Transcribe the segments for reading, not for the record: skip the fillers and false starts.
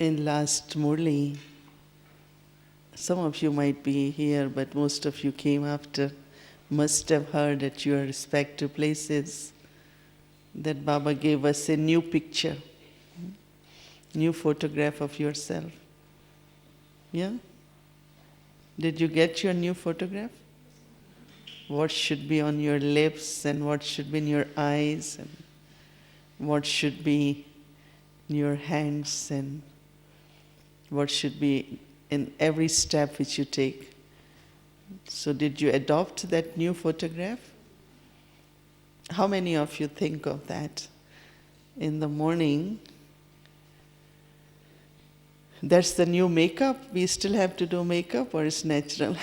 In last Murli, some of you might be here, but most of you came after, must have heard at your respective places that Baba gave us a new picture, new photograph of yourself. Yeah? Did you get your new photograph? What should be on your lips and what should be in your eyes and what should be in your hands and what should be in every step which you take. So did you adopt that new photograph? How many of you think of that? In the morning, that's the new makeup. We still have to do makeup, or it's natural?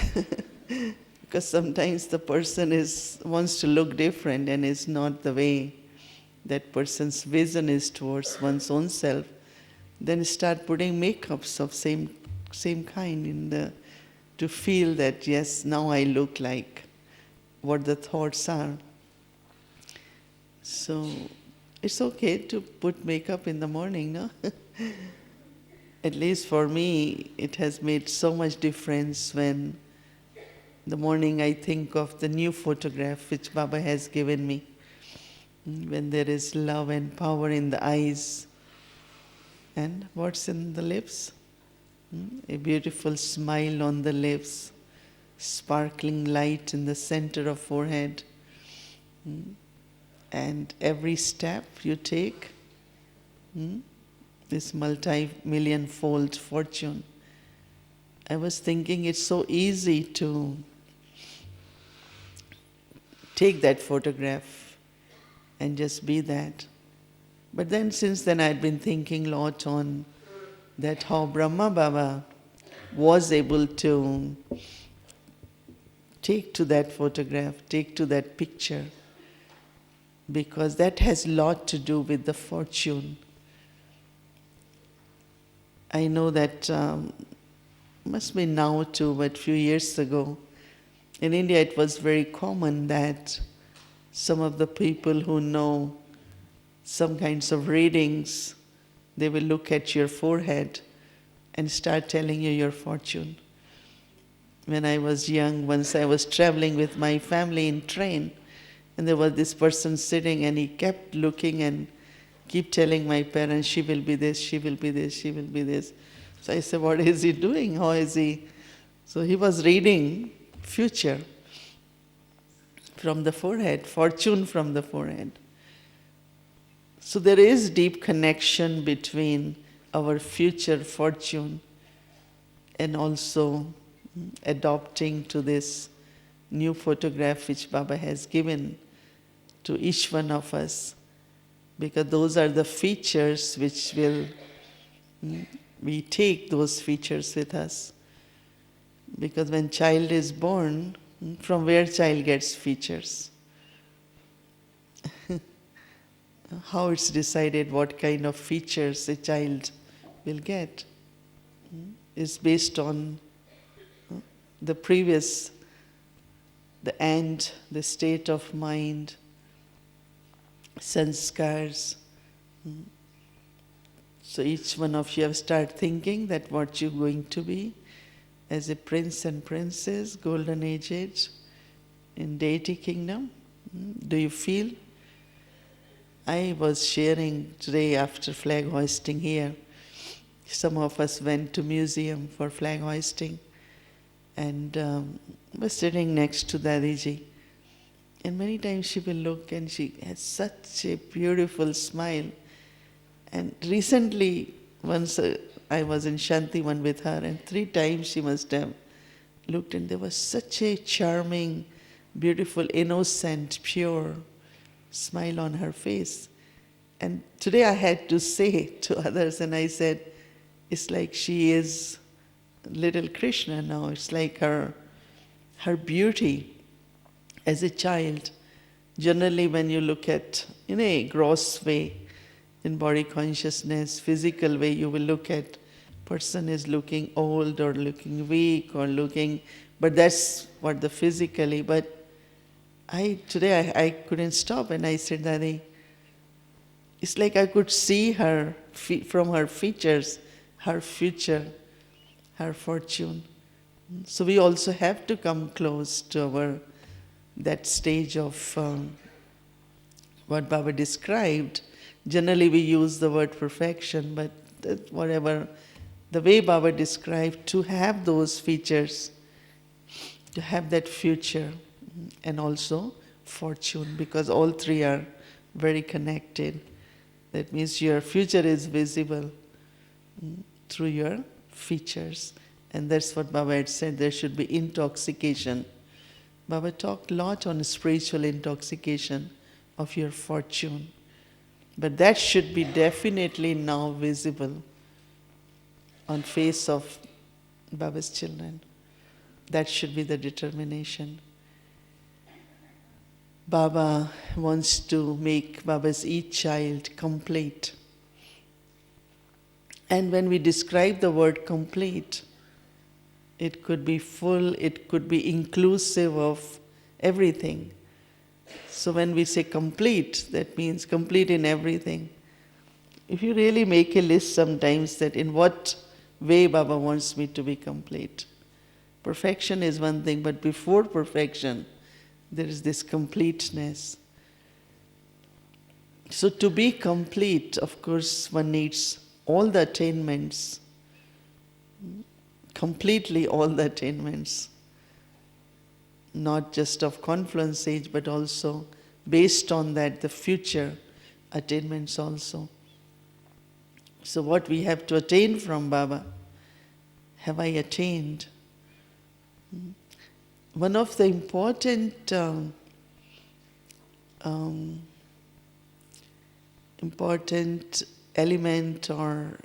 Because sometimes the person wants to look different and is not the way that person's vision is towards one's own self. Then start putting makeups of same kind to feel that, yes, now I look like what the thoughts are. So it's okay to put makeup in the morning, no? At least for me, it has made so much difference when in the morning I think of the new photograph which Baba has given me. When there is love and power in the eyes. And what's in the lips? A beautiful smile on the lips, sparkling light in the center of forehead. And every step you take, this multi-million-fold fortune. I was thinking it's so easy to take that photograph and just be that. But then since then I'd been thinking a lot on that how Brahma Baba was able to take to that photograph, take to that picture, because that has a lot to do with the fortune. I know that must be now too, but a few years ago, in India it was very common that some of the people who know some kinds of readings, they will look at your forehead and start telling you your fortune. When I was young, once I was traveling with my family in train, and there was this person sitting and he kept looking and keep telling my parents, she will be this, she will be this, she will be this. So I said, what is he doing? How is he? So he was reading future from the forehead, fortune from the forehead. So there is deep connection between our future fortune and also adopting to this new photograph which Baba has given to each one of us, because those are the features which we take those features with us. Because when child is born, from where child gets features? How it's decided what kind of features a child will get is based on the previous, the state of mind, sanskars. So each one of you have started thinking that what you're going to be as a prince and princess, golden age in deity kingdom. Do you feel? I was sharing today after flag hoisting here. Some of us went to museum for flag hoisting and was sitting next to Dadiji. And many times she will look and she has such a beautiful smile. And recently, once I was in Shantivan with her, and 3 times she must have looked, and there was such a charming, beautiful, innocent, pure smile on her face. And today I had to say to others, and I said, it's like she is little Krishna now. It's like her beauty as a child. Generally when you look at, in a gross way, in body consciousness, physical way, you will look at person is looking old or looking weak or looking, but that's what the physically, but today I couldn't stop and I said, Daddy, it's like I could see her from her features her future, her fortune. So we also have to come close to that stage of what Baba described. Generally we use the word perfection, but whatever, the way Baba described, to have those features, to have that future, and also fortune, because all three are very connected. That means your future is visible through your features. And that's what Baba had said, there should be intoxication. Baba talked a lot on spiritual intoxication of your fortune. But that should be definitely now visible on face of Baba's children. That should be the determination. Baba wants to make Baba's each child complete. And when we describe the word complete, it could be full, it could be inclusive of everything. So when we say complete, that means complete in everything. If you really make a list sometimes that in what way Baba wants me to be complete. Perfection is one thing, but before perfection, there is this completeness. So to be complete, of course, one needs all the attainments, completely all the attainments, not just of confluence age, but also based on that, the future attainments also. So what we have to attain from Baba, have I attained? One of the important element or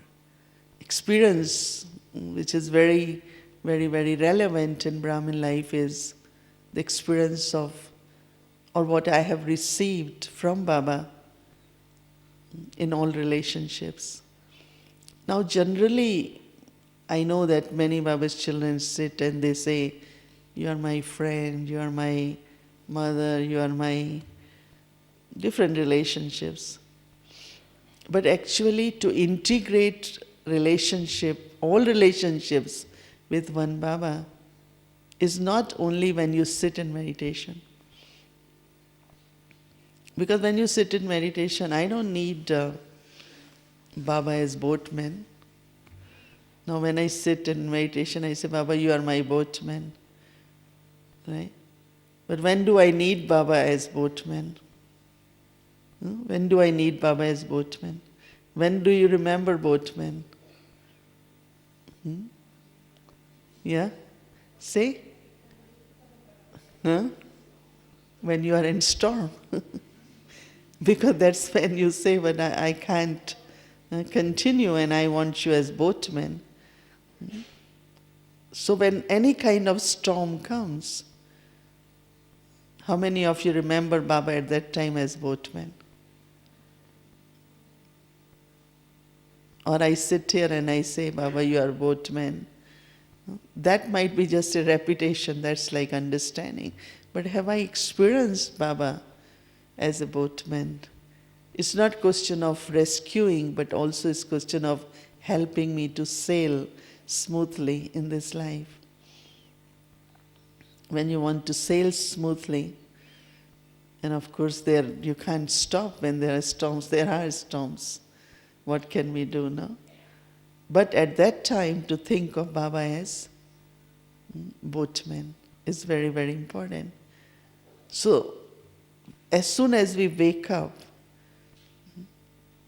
experience which is very, very, very relevant in Brahmin life is the experience of, or what I have received from Baba in all relationships. Now generally, I know that many Baba's children sit and they say, you are my friend, you are my mother, you are my different relationships. But actually to integrate relationship, all relationships with one Baba is not only when you sit in meditation. Because when you sit in meditation, I don't need Baba as boatman. Now when I sit in meditation, I say, Baba, you are my boatman. Right? But when do I need Baba as boatman? When do I need Baba as boatman? When do you remember boatman? Yeah? Say? Huh? When you are in storm. Because that's when you say, but I can't continue and I want you as boatman. So when any kind of storm comes, how many of you remember Baba at that time as boatman? Or I sit here and I say, Baba, you are boatman. That might be just a repetition, that's like understanding. But have I experienced Baba as a boatman? It's not question of rescuing, but also it's question of helping me to sail smoothly in this life. When you want to sail smoothly, and of course there you can't stop when there are storms, there are storms. What can we do now? But at that time to think of Baba as boatman is very, very important. So as soon as we wake up,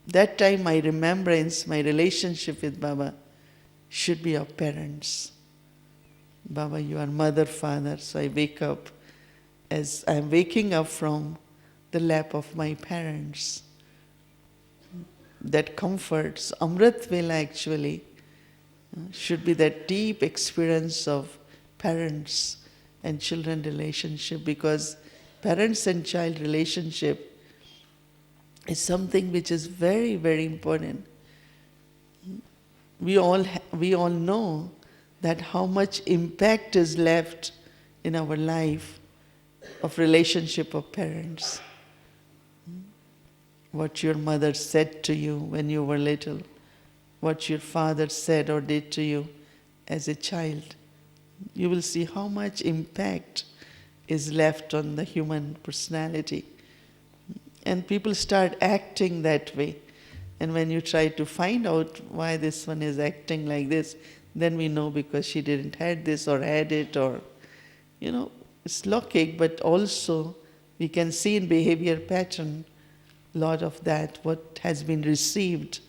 that time my remembrance, my relationship with Baba should be of parents. Baba, you are mother, father, so I wake up as I am waking up from the lap of my parents. That comforts, Amrit Vela actually should be that deep experience of parents and children relationship, because parents and child relationship is something which is very, very important. We all know that how much impact is left in our life of relationship of parents. What your mother said to you when you were little, what your father said or did to you as a child. You will see how much impact is left on the human personality. And people start acting that way. And when you try to find out why this one is acting like this, then we know because she didn't had this or had it, or, it's lockic, but also we can see in behavior pattern a lot of that, what has been received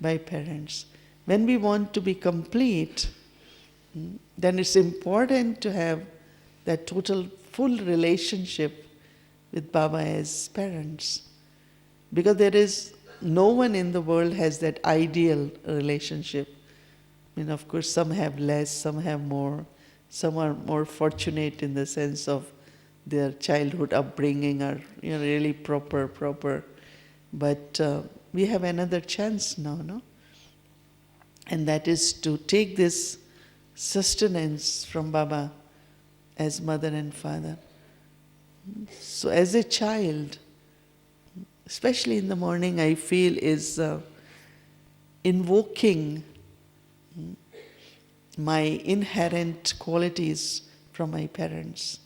by parents. When we want to be complete, then it's important to have that total, full relationship with Baba as parents. Because there is no one in the world has that ideal relationship. Of course, some have less, some have more. Some are more fortunate in the sense of their childhood upbringing are really proper. But we have another chance now, no? And that is to take this sustenance from Baba as mother and father. So as a child, especially in the morning, I feel is invoking my inherent qualities from my parents.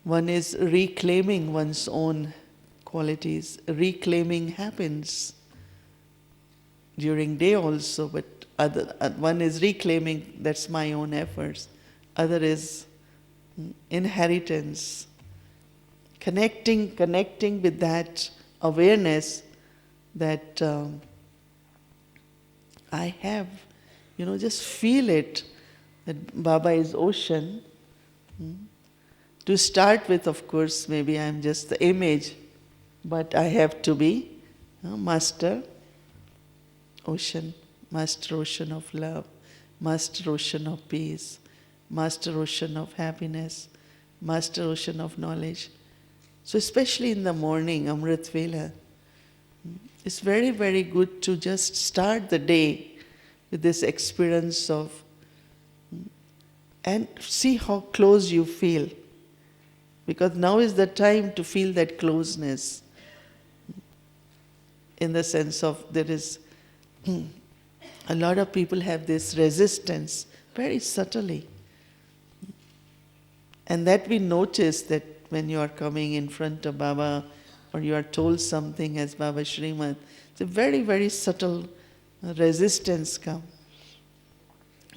One is reclaiming one's own qualities. Reclaiming happens during day also, but one is reclaiming, that's my own efforts. Other is inheritance. Connecting with that awareness that I have, just feel it, that Baba is ocean. To start with, of course, maybe I'm just the image, but I have to be master ocean of love, master ocean of peace, master ocean of happiness, master ocean of knowledge. So especially in the morning, Amrit Vela, it's very, very good to just start the day with this experience of, and see how close you feel. Because now is the time to feel that closeness, in the sense of there is, a lot of people have this resistance, very subtly. And that we notice that when you are coming in front of Baba, or you are told something as Baba Srimad, it's a very, very subtle resistance come.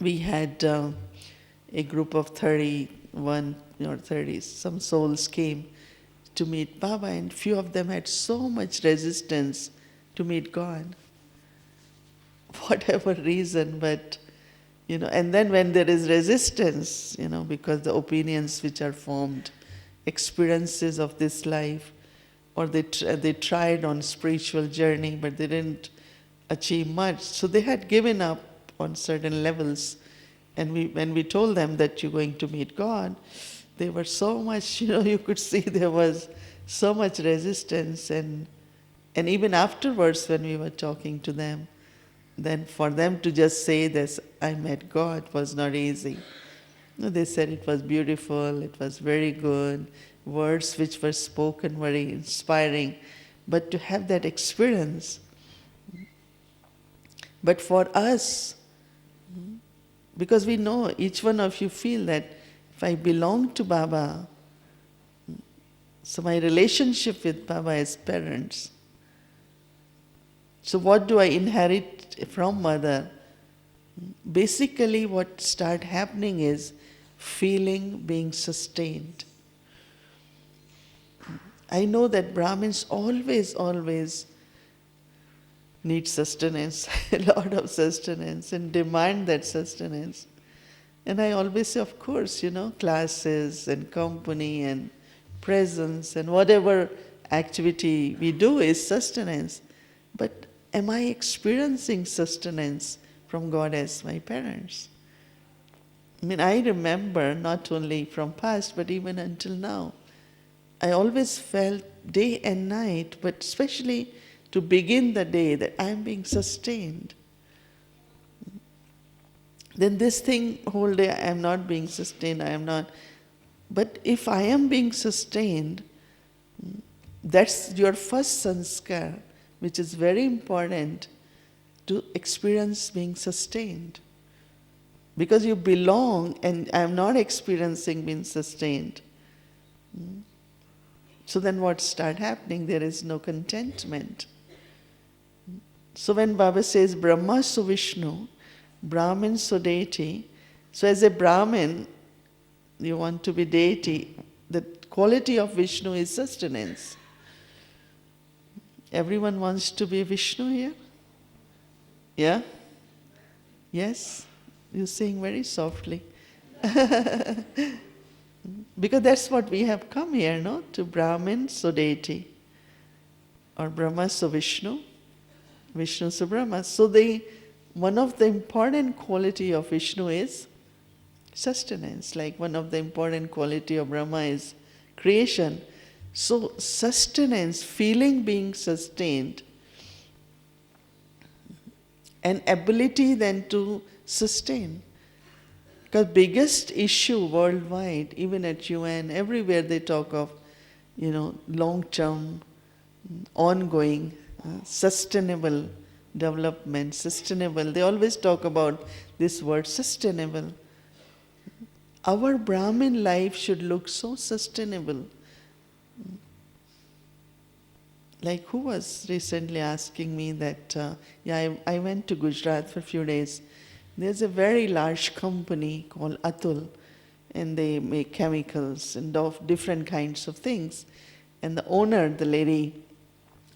We had a group of 31 or 30, some souls came to meet Baba, and few of them had so much resistance to meet God. Whatever reason, but, and then when there is resistance, because the opinions which are formed, experiences of this life, or they tried on spiritual journey, but they didn't achieve much. So they had given up on certain levels. And when we told them that you're going to meet God, they were so much, you could see there was so much resistance. And even afterwards when we were talking to them, then for them to just say this, I met God, was not easy. No, they said it was beautiful, it was very good, words which were spoken very inspiring, but to have that experience. But for us, because we know, each one of you feel that if I belong to Baba, so my relationship with Baba as parents. So what do I inherit from mother? Basically what start happening is feeling being sustained. I know that Brahmins always need sustenance, a lot of sustenance, and demand that sustenance. And I always say, of course, classes and company and presence and whatever activity we do is sustenance. But am I experiencing sustenance from God as my parents? I remember not only from past, but even until now, I always felt day and night, but especially to begin the day, that I am being sustained. Then this thing, whole day I am not being sustained, I am not. But if I am being sustained, that's your first sanskar, which is very important, to experience being sustained. Because you belong and I'm not experiencing being sustained. So then what start happening? There is no contentment. So when Baba says Brahma so Vishnu, Brahmin so deity, so as a Brahmin, you want to be deity, the quality of Vishnu is sustenance. Everyone wants to be Vishnu here? Yeah? Yes? You're saying very softly. Because that's what we have come here, no? To Brahmin so deity. Or Brahma so Vishnu. Vishnu so Brahma. So one of the important quality of Vishnu is sustenance. Like one of the important quality of Brahma is creation. So sustenance, feeling being sustained, and ability then to sustain. Because biggest issue worldwide, even at UN, everywhere they talk of, long-term, ongoing, sustainable development, sustainable. They always talk about this word sustainable. Our Brahmin life should look so sustainable. Like who was recently asking me that, I went to Gujarat for a few days. There's a very large company called Atul, and they make chemicals and different kinds of things. And the owner, the lady,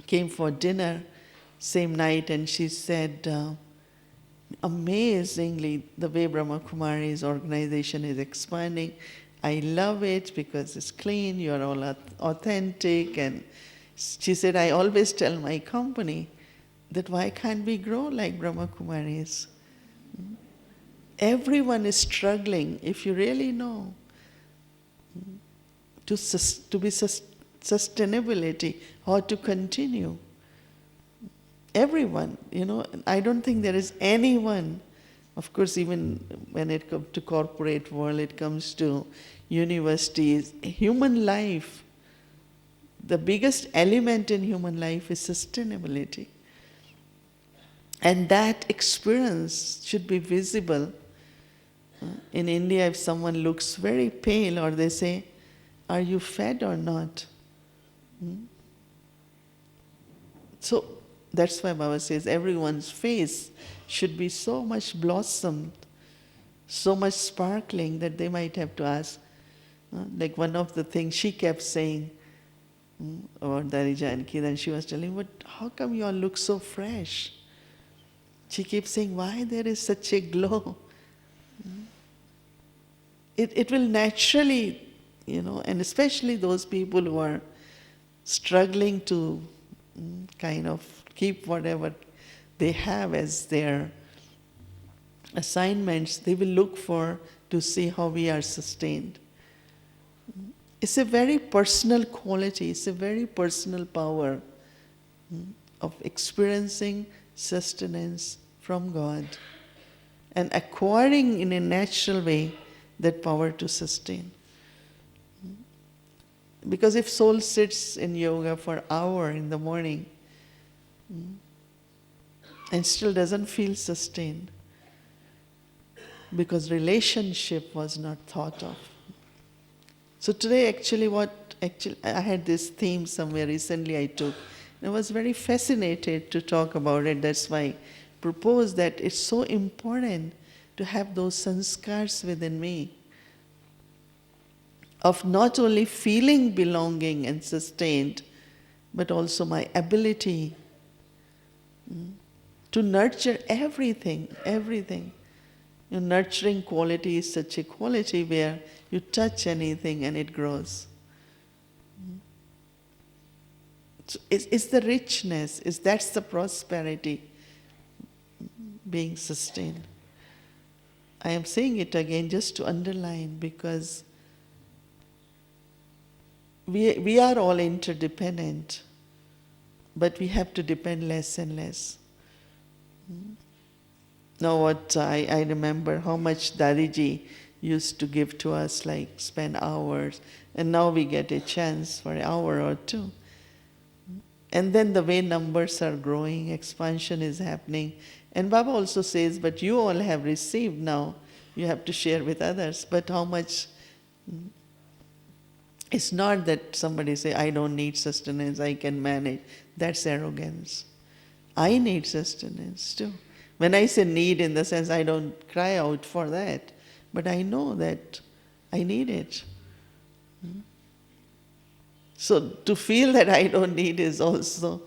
came for dinner same night, and she said, amazingly, the way Brahma Kumari's organization is expanding, I love it because it's clean, you're all authentic. And she said, I always tell my company that why can't we grow like Brahma Kumaris? Everyone is struggling, if you really know, to be sustainability or to continue. Everyone, I don't think there is anyone, of course, even when it comes to corporate world, it comes to universities, human life, the biggest element in human life is sustainability. And that experience should be visible. In India, if someone looks very pale, or they say, are you fed or not? So that's why Baba says everyone's face should be so much blossomed, so much sparkling that they might have to ask. Like one of the things she kept saying about Dari Janki, then she was telling, but how come you all look so fresh? She keeps saying, why there is such a glow? It will naturally, and especially those people who are struggling to kind of keep whatever they have as their assignments, they will look to see how we are sustained. It's a very personal quality, it's a very personal power of experiencing sustenance from God and acquiring in a natural way that power to sustain. Because if soul sits in yoga for an hour in the morning and still doesn't feel sustained, because relationship was not thought of. So today actually I had this theme somewhere recently I took. I was very fascinated to talk about it. That's why I proposed that it's so important to have those sanskars within me of not only feeling belonging and sustained, but also my ability to nurture everything. Nurturing quality is such a quality where you touch anything and it grows. So it's the richness, that's the prosperity being sustained. I am saying it again just to underline, because we are all interdependent, but we have to depend less and less. Now what I remember how much Dariji used to give to us, like spend hours, and now we get a chance for an hour or two. And then the way numbers are growing, expansion is happening, And Baba also says, but you all have received now, you have to share with others. But how much? It's not that somebody say, I don't need sustenance, I can manage. That's arrogance. I need sustenance too. When I say need, in the sense I don't cry out for that, but I know that I need it. So to feel that I don't need is also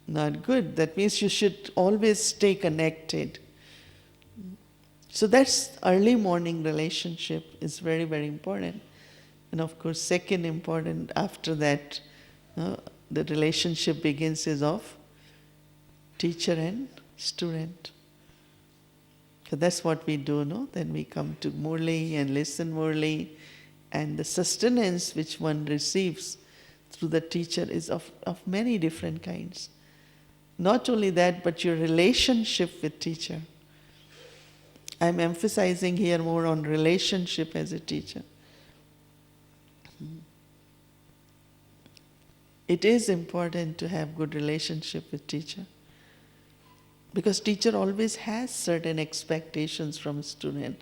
not good. That means you should always stay connected. So that's early morning relationship is very, very important. And of course, second important after that, the relationship begins is of teacher and student. So that's what we do, no? Then we come to Murli and listen Murli, and the sustenance which one receives through the teacher is of many different kinds. Not only that, but your relationship with teacher. I'm emphasizing here more on relationship as a teacher. It is important to have good relationship with teacher, because teacher always has certain expectations from student.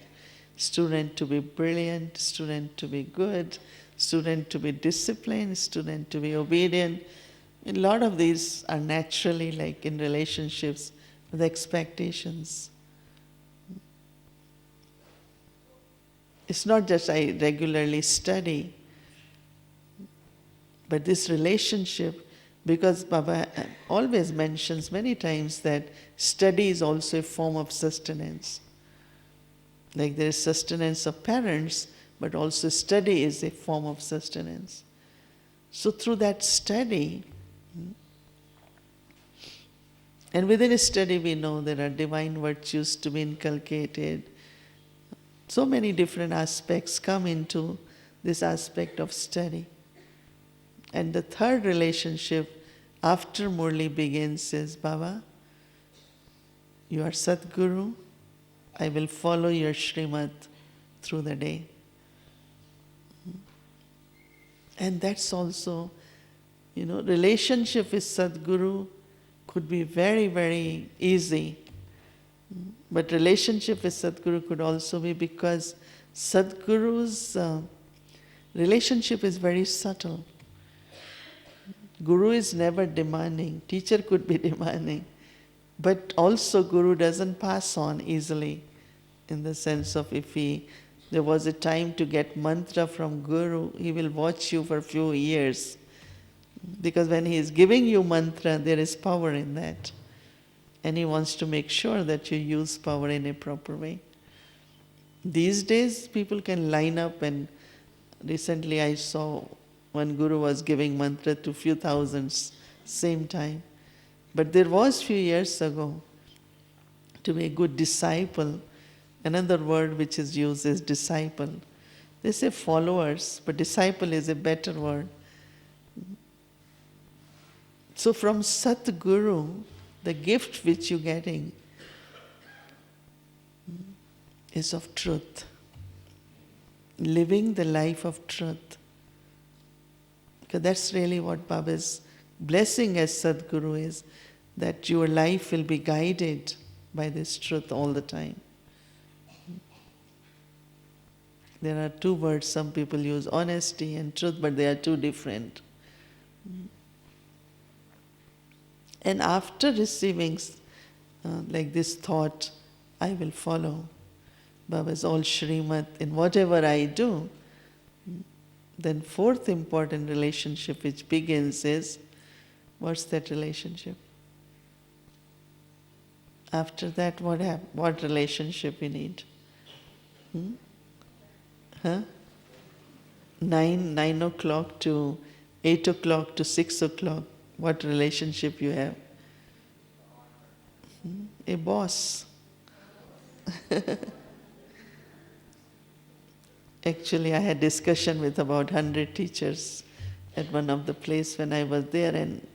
Student to be brilliant, student to be good, student to be disciplined, student to be obedient. A lot of these are naturally, like in relationships, the expectations. It's not just I regularly study, but this relationship, because Baba always mentions many times that study is also a form of sustenance. Like there is sustenance of parents, but also study is a form of sustenance. So through that study, and within a study we know there are divine virtues to be inculcated. So many different aspects come into this aspect of study. And the third relationship after Murli begins is, Baba, you are Sadguru, I will follow your Srimad through the day. And that's also, relationship with Sadguru could be very, very easy. But relationship with Sadguru could also be because Sadguru's relationship is very subtle. Guru is never demanding. Teacher could be demanding. But also Guru doesn't pass on easily, in the sense of if there was a time to get mantra from Guru, he will watch you for a few years. Because when he is giving you mantra, there is power in that. And he wants to make sure that you use power in a proper way. These days, people can line up, and recently I saw one Guru was giving mantra to few thousands same time. But there was few years ago, to be a good disciple, another word which is used is disciple. They say followers, but disciple is a better word. So from Satguru, the gift which you're getting is of truth. Living the life of truth. Because that's really what Baba's blessing as Sadguru is, that your life will be guided by this truth all the time. There are two words some people use, honesty and truth, but they are two different. And after receiving like this thought, I will follow Baba's all Srimad in whatever I do, then fourth important relationship which begins is, what's that relationship? After that, what relationship we need? 9 o'clock to 8 o'clock to 6 o'clock, what relationship you have? A boss. Actually, I had discussion with about 100 teachers at one of the place when I was there, and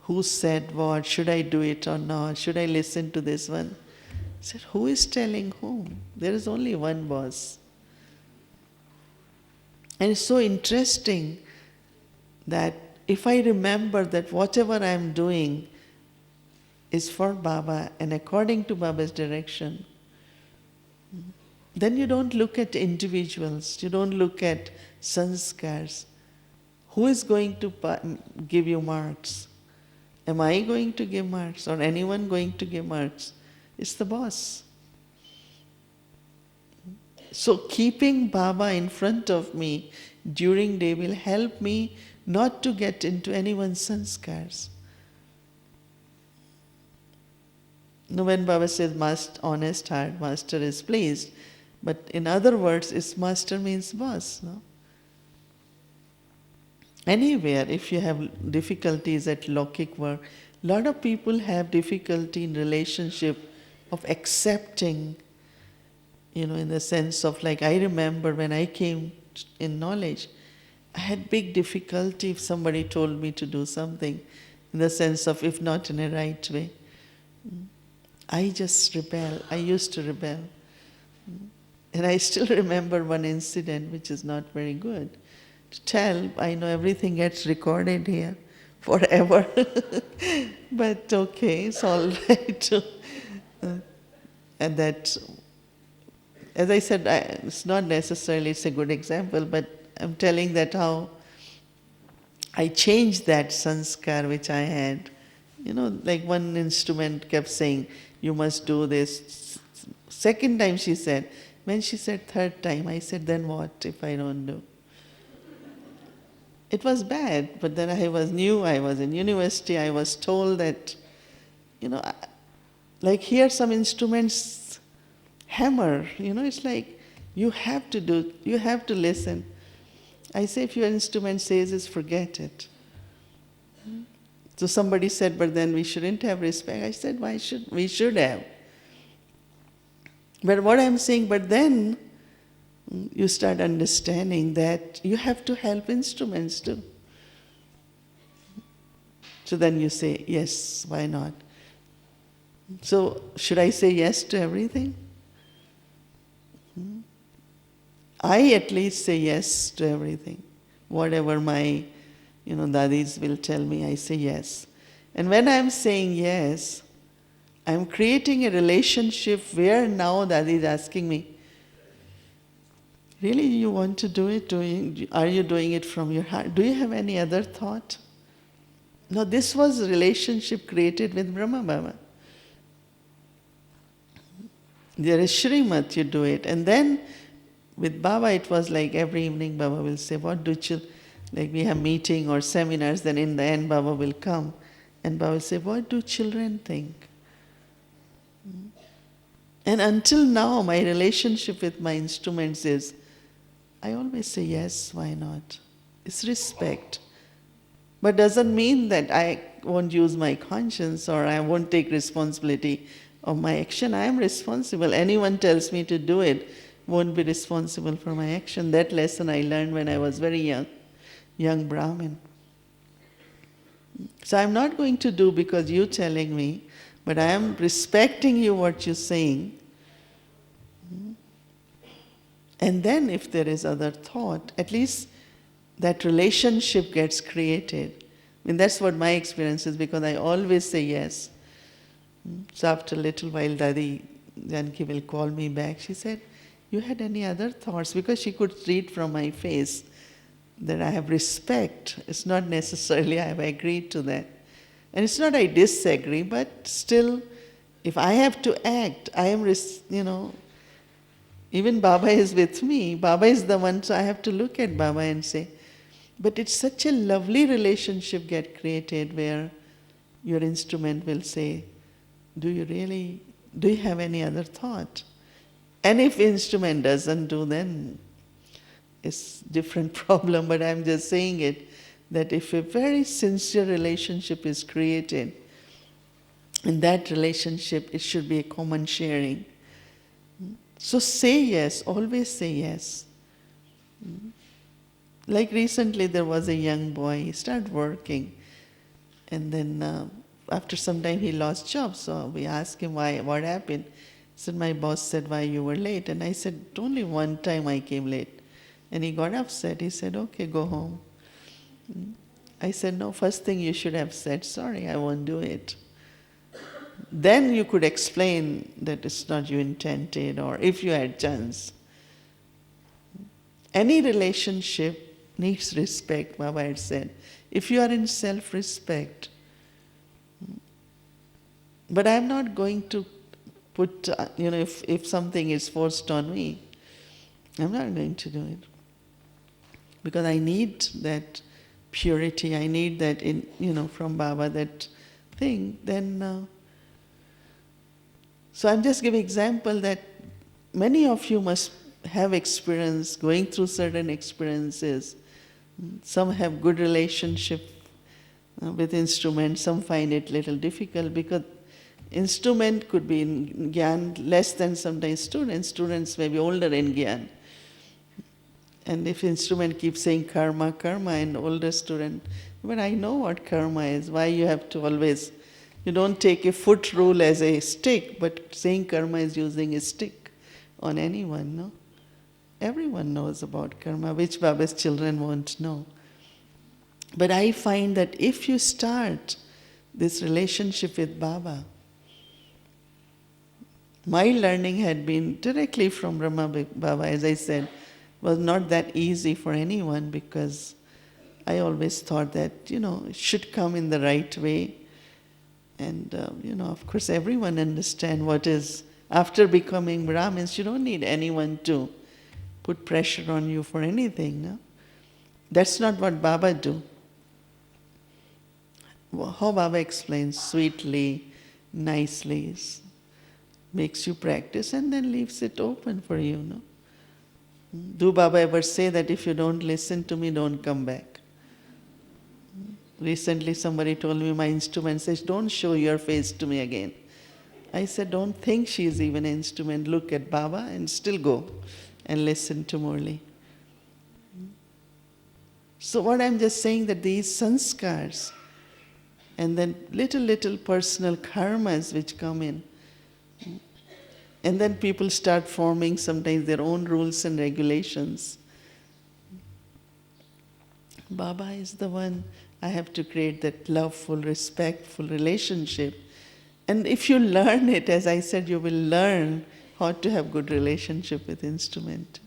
who said what, should I do it or not, should I listen to this one? I said, who is telling whom? There is only one boss. And it's so interesting that if I remember that whatever I am doing, is for Baba and according to Baba's direction, then you don't look at individuals, you don't look at sanskars. Who is going to give you marks? Am I going to give marks or anyone going to give marks? It's the boss. So keeping Baba in front of me during day will help me not to get into anyone's sanskars. Now when Baba says, honest heart, master is pleased, but in other words, it's master means boss. No? Anywhere, if you have difficulties at Lokik work, a lot of people have difficulty in relationship of accepting, in the sense of like, I remember when I came in knowledge, I had big difficulty if somebody told me to do something, in the sense of if not in a right way. I just rebel. I used to rebel. And I still remember one incident which is not very good to tell. I know everything gets recorded here forever. But okay, it's all right. And that, as I said, it's not necessarily it's a good example, but I'm telling that how I changed that sanskar which I had. Like one instrument kept saying, you must do this. Second time she said. When she said third time, I said, then what if I don't do? It was bad, but then I was new, I was in university, I was told that, like here some instruments hammer, it's like you have to listen. I say if your instrument says this, forget it. So somebody said, but then we shouldn't have respect. I said, we should have. But what I'm saying, but then you start understanding that you have to help instruments too. So then you say, yes, why not? So should I say yes to everything? I at least say yes to everything. Whatever my dadis will tell me, I say yes. And when I'm saying yes, I'm creating a relationship where now Dadi is asking me, really you want to do it? Are you doing it from your heart? Do you have any other thought? No, this was a relationship created with Brahma Baba. There is Shrimat, you do it. And then with Baba it was like every evening Baba will say, like we have meeting or seminars, then in the end Baba will come and Baba will say, what do children think? And until now, my relationship with my instruments is, I always say yes, why not? It's respect. But doesn't mean that I won't use my conscience or I won't take responsibility of my action. I am responsible. Anyone tells me to do it won't be responsible for my action. That lesson I learned when I was very young Brahmin. So I'm not going to do because you're telling me, but I am respecting you what you're saying. And then if there is other thought, at least that relationship gets created. That's what my experience is, because I always say yes. So after a little while, Dadi Janki will call me back. She said, you had any other thoughts? Because she could read from my face that I have respect. It's not necessarily I have agreed to that. And it's not I disagree, but still, if I have to act, I am, even Baba is with me. Baba is the one, so I have to look at Baba and say, but it's such a lovely relationship get created where your instrument will say, do you have any other thought? And if instrument doesn't do, then it's different problem, but I'm just saying it, that if a very sincere relationship is created, in that relationship it should be a common sharing. So say yes, always say yes. Like recently there was a young boy, he started working, and then after some time he lost job, so we asked him what happened. He said, my boss said, why you were late? And I said, only one time I came late. And he got upset. He said, okay, go home. I said, no, first thing you should have said, sorry, I won't do it. then you could explain that it's not you intended, or if you had chance. Any relationship needs respect, Baba had said. If you are in self-respect, but I'm not going to put, if something is forced on me, I'm not going to do it. Because I need that purity, I need that, from Baba, that thing, then... So I'm just giving example that many of you must have experience, going through certain experiences. Some have good relationship with instruments, some find it little difficult because instrument could be in Gyan less than sometimes students. Students may be older in Gyan. And if instrument keeps saying karma, karma, and older student, but I know what karma is, why you have to always, you don't take a foot rule as a stick, but saying karma is using a stick on anyone, no? Everyone knows about karma, which Baba's children won't know. But I find that if you start this relationship with Baba, my learning had been directly from Brahma Baba, as I said, was not that easy for anyone because I always thought that, it should come in the right way. And, of course, everyone understands what is, after becoming Brahmins, you don't need anyone to put pressure on you for anything, no? That's not what Baba do. How Baba explains, sweetly, nicely, makes you practice and then leaves it open for you, no? Do Baba ever say that if you don't listen to me, don't come back? Recently somebody told me my instrument says, don't show your face to me again. I said, don't think she is even an instrument. Look at Baba and still go and listen to Murli. So what I'm just saying that these sanskars and then little personal karmas which come in, and then people start forming sometimes their own rules and regulations. Baba is the one, I have to create that loveful, respectful relationship. And if you learn it, as I said, you will learn how to have good relationship with instrument.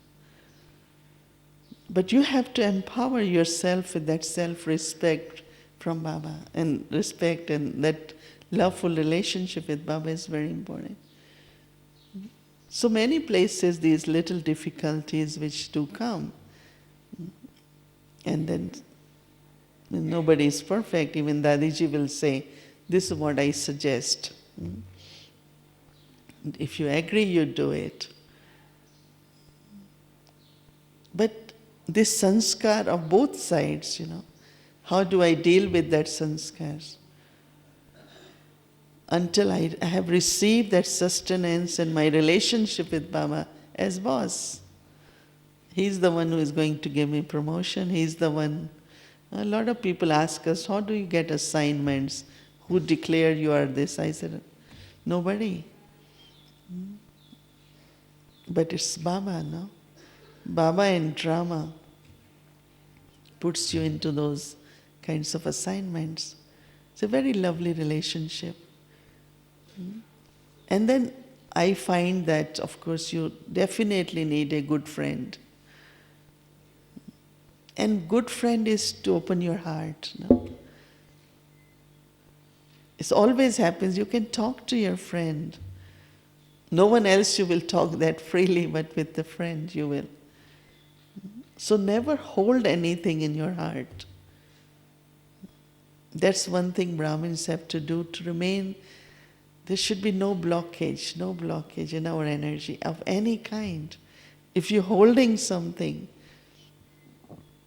But you have to empower yourself with that self-respect from Baba. And respect and that loveful relationship with Baba is very important. So many places these little difficulties which do come. And then nobody is perfect. Even Dadiji will say, this is what I suggest. If you agree, you do it. But this sanskar of both sides, how do I deal with that sanskar? Until I have received that sustenance and my relationship with Baba as boss. He's the one who is going to give me promotion. He's the one. A lot of people ask us, how do you get assignments? Who declare you are this? I said, nobody. But it's Baba, no? Baba in drama puts you into those kinds of assignments. It's a very lovely relationship. And then I find that, of course, you definitely need a good friend. And good friend is to open your heart. No? It always happens, you can talk to your friend. No one else you will talk that freely, but with the friend you will. So never hold anything in your heart. That's one thing Brahmins have to do to remain. There should be no blockage in our energy of any kind. If you're holding something,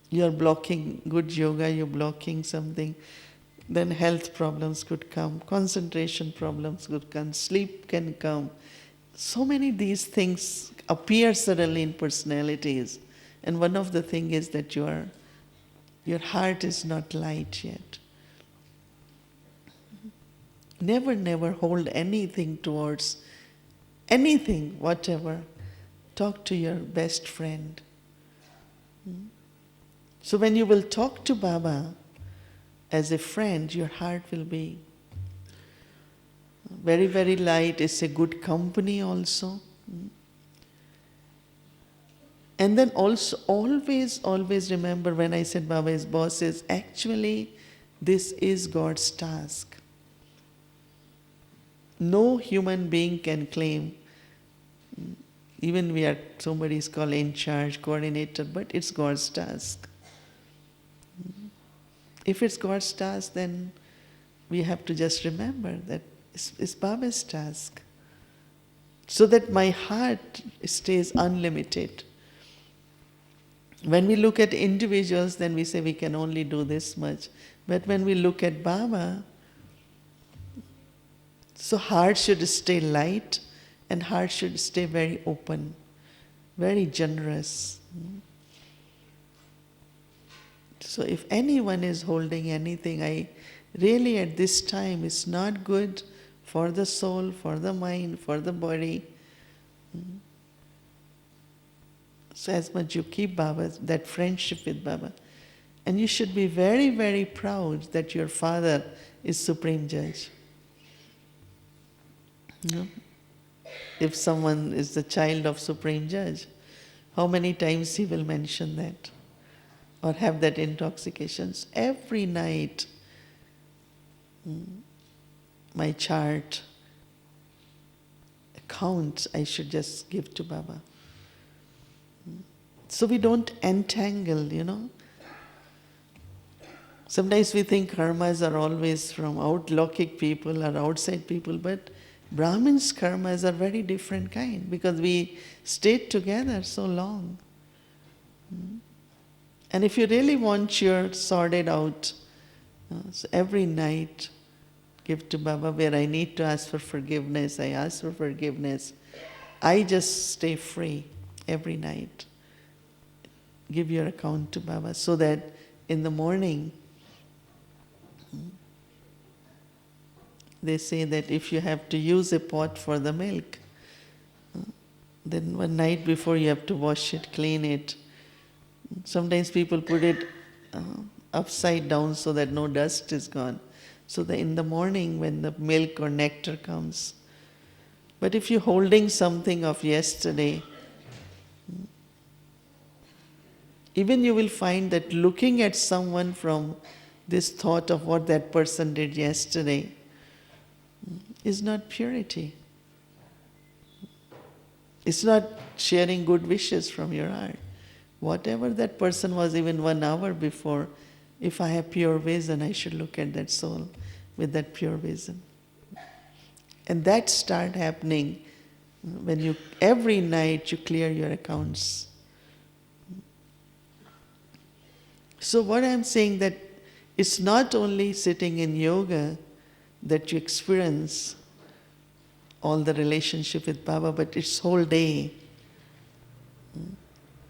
you're blocking good yoga, you're blocking something, then health problems could come, concentration problems could come, sleep can come. So many of these things appear suddenly in personalities. And one of the things is that your heart is not light yet. Never hold anything towards anything, whatever. Talk to your best friend. So when you will talk to Baba as a friend, your heart will be very, very light. It's a good company also. And then also always remember when I said Baba is boss, is actually this is God's task. No human being can claim, even we are, somebody is called in charge, coordinator, but it's God's task. If it's God's task, then we have to just remember that it's Baba's task. So that my heart stays unlimited. When we look at individuals, then we say we can only do this much. But when we look at Baba, so heart should stay light and heart should stay very open, very generous. So if anyone is holding anything, I really at this time, it's not good for the soul, for the mind, for the body. So as much you keep Baba, that friendship with Baba. And you should be very, very proud that your father is Supreme Judge. No? If someone is the child of Supreme Judge, how many times he will mention that? Or have that intoxications? Every night, my chart, account, I should just give to Baba. So we don't entangle, Sometimes we think karmas are always from Lockic people or outside people, but Brahmins' karmas are very different kind because we stayed together so long. And if you really want your sorted out, so every night give to Baba where I need to ask for forgiveness, I ask for forgiveness. I just stay free every night. Give your account to Baba so that in the morning, they say that if you have to use a pot for the milk, then one night before you have to wash it, clean it. Sometimes people put it upside down so that no dust is gone. So that in the morning when the milk or nectar comes. But if you're holding something of yesterday, even you will find that looking at someone from this thought of what that person did yesterday is not purity. It's not sharing good wishes from your heart. Whatever that person was even 1 hour before, if I have pure vision, I should look at that soul with that pure vision. And that start happening when every night you clear your accounts. So what I'm saying that it's not only sitting in yoga that you experience all the relationship with Baba, but it's whole day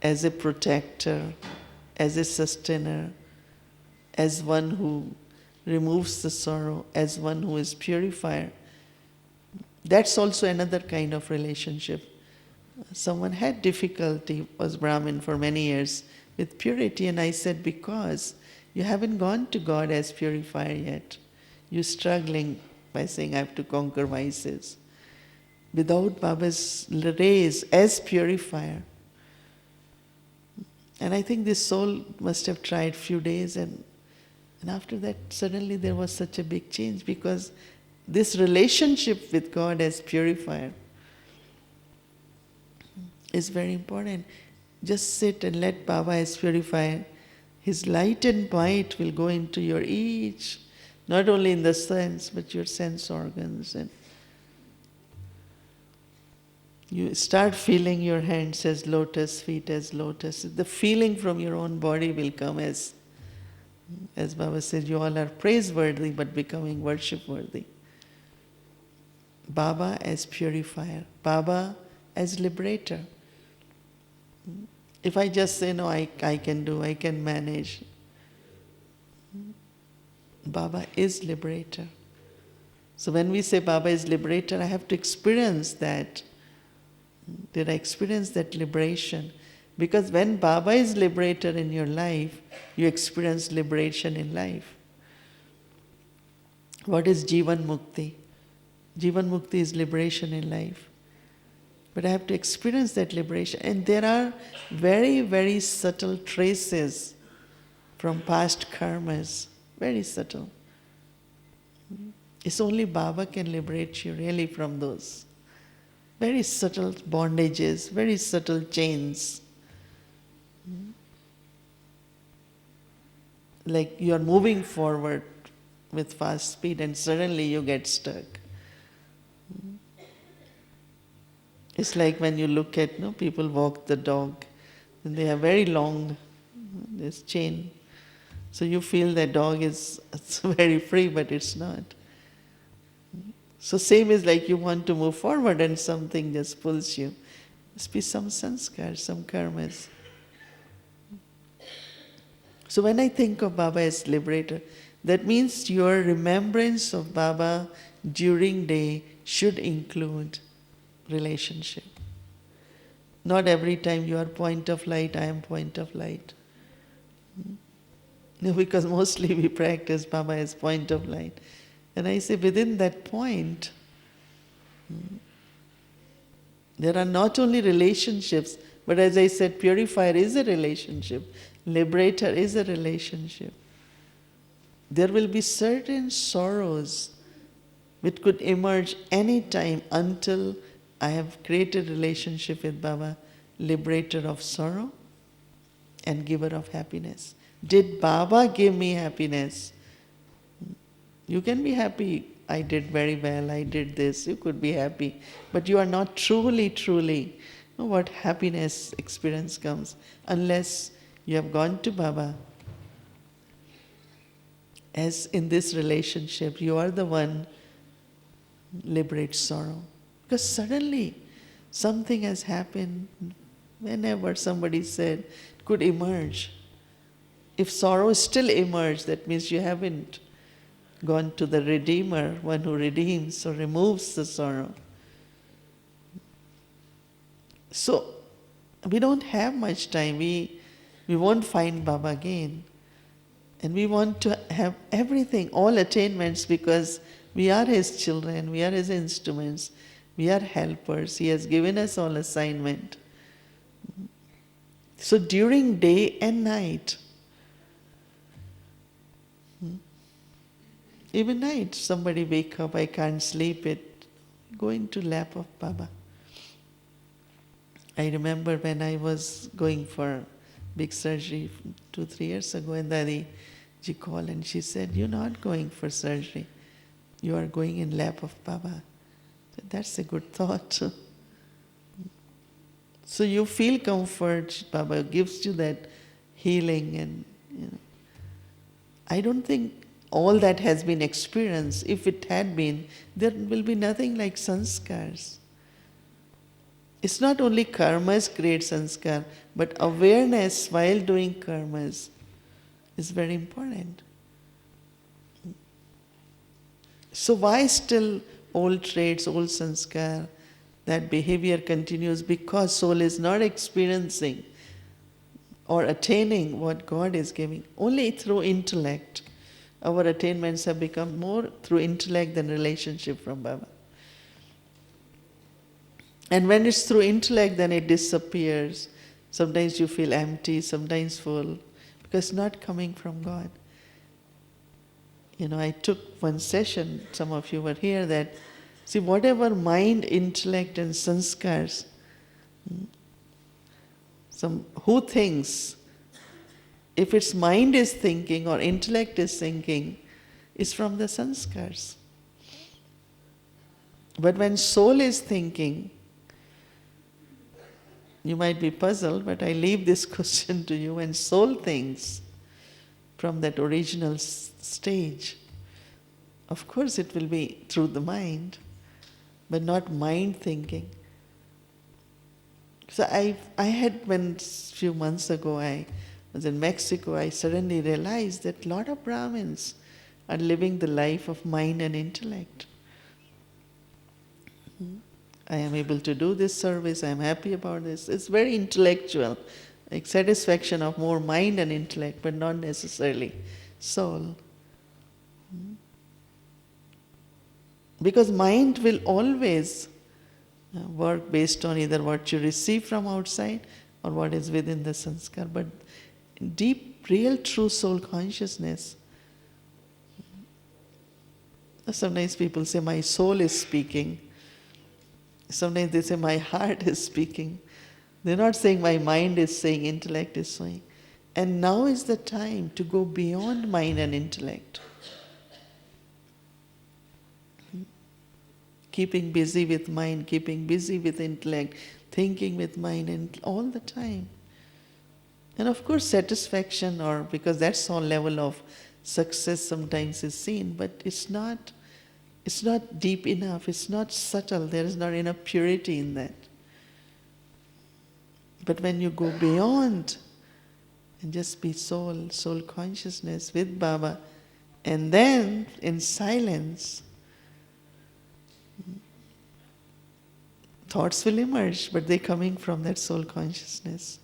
as a protector, as a sustainer, as one who removes the sorrow, as one who is purifier. That's also another kind of relationship. Someone had difficulty, was Brahmin for many years, with purity, and I said, because you haven't gone to God as purifier yet. You're struggling by saying, I have to conquer vices. Without Baba's rays as purifier. And I think this soul must have tried few days, and after that, suddenly there was such a big change, because this relationship with God as purifier is very important. Just sit and let Baba as purifier. His light and might will go into your each, not only in the sense, but your sense organs. And you start feeling your hands as lotus, feet as lotus. The feeling from your own body will come as Baba said, you all are praiseworthy but becoming worship-worthy. Baba as purifier, Baba as liberator. If I just say, no, I can do, I can manage, Baba is liberator. So when we say Baba is liberator, I have to experience that. Did I experience that liberation? Because when Baba is liberator in your life, you experience liberation in life. What is Jivan Mukti? Jivan Mukti is liberation in life. But I have to experience that liberation. And there are very, very subtle traces from past karmas. Very subtle. It's only Baba can liberate you really from those. Very subtle bondages, very subtle chains. Like you are moving forward with fast speed and suddenly you get stuck. It's like when you look at, people walk the dog and they have very long this chain. So you feel that dog is it's very free, but it's not. So same is like you want to move forward and something just pulls you. Must be some sanskar, some karmas. So when I think of Baba as liberator, that means your remembrance of Baba during day should include relationship. Not every time you are point of light, I am point of light. No, because mostly we practice Baba as point of light. And I say within that point, there are not only relationships, but as I said, purifier is a relationship, liberator is a relationship. There will be certain sorrows which could emerge any time until I have created relationship with Baba, liberator of sorrow and giver of happiness. Did Baba give me happiness? You can be happy, I did very well, I did this, you could be happy, but you are not truly, what happiness experience comes unless you have gone to Baba. As in this relationship, you are the one liberates sorrow. Because suddenly something has happened, whenever somebody said, could emerge. If sorrow still emerges, that means you haven't gone to the Redeemer, one who redeems or removes the sorrow. So, we don't have much time. We won't find Baba again. And we want to have everything, all attainments, because we are His children, we are His instruments, we are helpers. He has given us all assignment. So during day and night, even night, somebody wake up, I can't sleep, go into lap of Baba. I remember when I was going for big surgery 2-3 years ago, and Dadi ji called and she said, "You're not going for surgery. You are going in lap of Baba." I said, "That's a good thought." So you feel comfort, Baba gives you that healing, and I don't think all that has been experienced. If it had been, there will be nothing like sanskars. It's not only karmas create sanskar, but awareness while doing karmas is very important. So why still old traits, old sanskar, that behavior continues? Because soul is not experiencing or attaining what God is giving. Only through intellect. Our attainments have become more through intellect than relationship from Baba. And when it's through intellect, then it disappears. Sometimes you feel empty, sometimes full, because it's not coming from God. I took one session, some of you were here, that, see, whatever mind, intellect and sanskars, who thinks, if its mind is thinking or intellect is thinking, it's from the sanskars. But when soul is thinking, you might be puzzled, but I leave this question to you. When soul thinks from that original stage, of course it will be through the mind, but not mind thinking. So I had, when a few months ago I was in Mexico, I suddenly realized that a lot of Brahmins are living the life of mind and intellect. I am able to do this service, I am happy about this. It's very intellectual, like satisfaction of more mind and intellect, but not necessarily soul. Because mind will always work based on either what you receive from outside or what is within the sanskar. But deep, real, true soul consciousness, sometimes people say, my soul is speaking. Sometimes they say, my heart is speaking. They're not saying my mind is saying, intellect is saying. And now is the time to go beyond mind and intellect. Keeping busy with mind, keeping busy with intellect, thinking with mind and all the time. And of course satisfaction, or because that's all level of success sometimes is seen, but it's not deep enough, it's not subtle, there is not enough purity in that. But when you go beyond and just be soul consciousness with Baba, and then in silence, thoughts will emerge, but they're coming from that soul consciousness,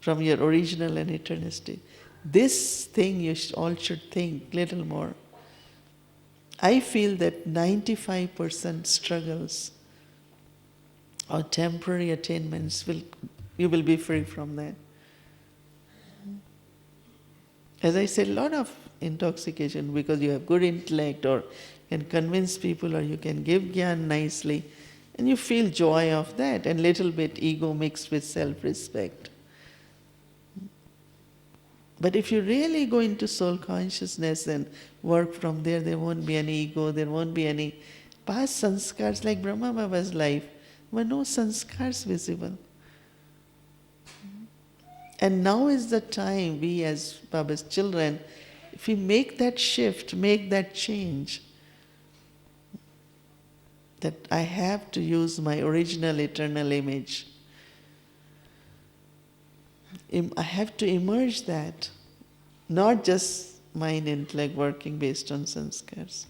from your original and eternal state. This thing you all should think little more. I feel that 95% struggles or temporary attainments you will be free from that. As I said, a lot of intoxication because you have good intellect or can convince people or you can give jnana nicely and you feel joy of that and little bit ego mixed with self-respect. But if you really go into soul consciousness and work from there, there won't be any ego, there won't be any past sanskars like Brahma Baba's life. There were no sanskars visible. And now is the time, we as Baba's children, if we make that shift, make that change, that I have to use my original eternal image. I have to emerge that, not just mind, intellect working based on sanskars.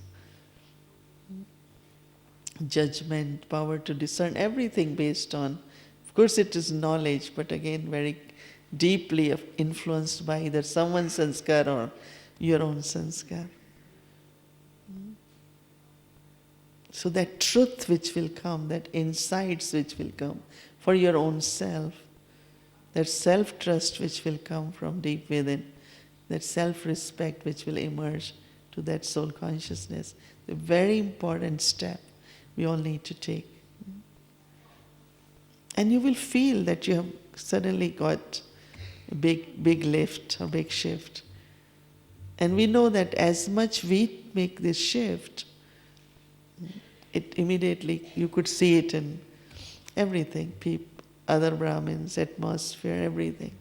Judgment, power to discern, everything based on, of course it is knowledge, but again very deeply influenced by either someone's sanskar or your own sanskar. So that truth which will come, that insights which will come for your own self, that self-trust which will come from deep within, that self-respect which will emerge to that soul consciousness, the very important step we all need to take. And you will feel that you have suddenly got a big lift or big shift. And we know that as much we make this shift, it immediately, you could see it in everything, people, other Brahmins, atmosphere, everything.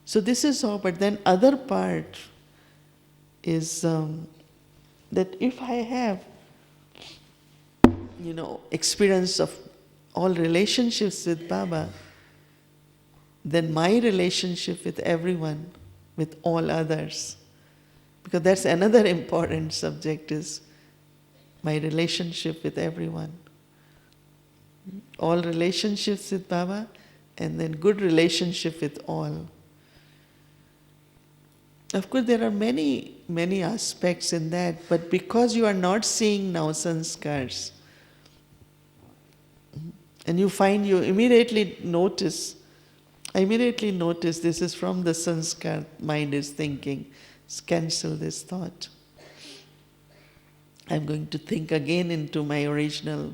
So this is all, but then other part is that if I have, experience of all relationships with Baba, then my relationship with everyone, with all others, because that's another important subject, is my relationship with everyone. All relationships with Baba, and then good relationship with all. Of course, there are many, many aspects in that, but because you are not seeing now sanskars, and you find you immediately notice, I immediately notice this is from the sanskar, mind is thinking, cancel this thought. I'm going to think again into my original.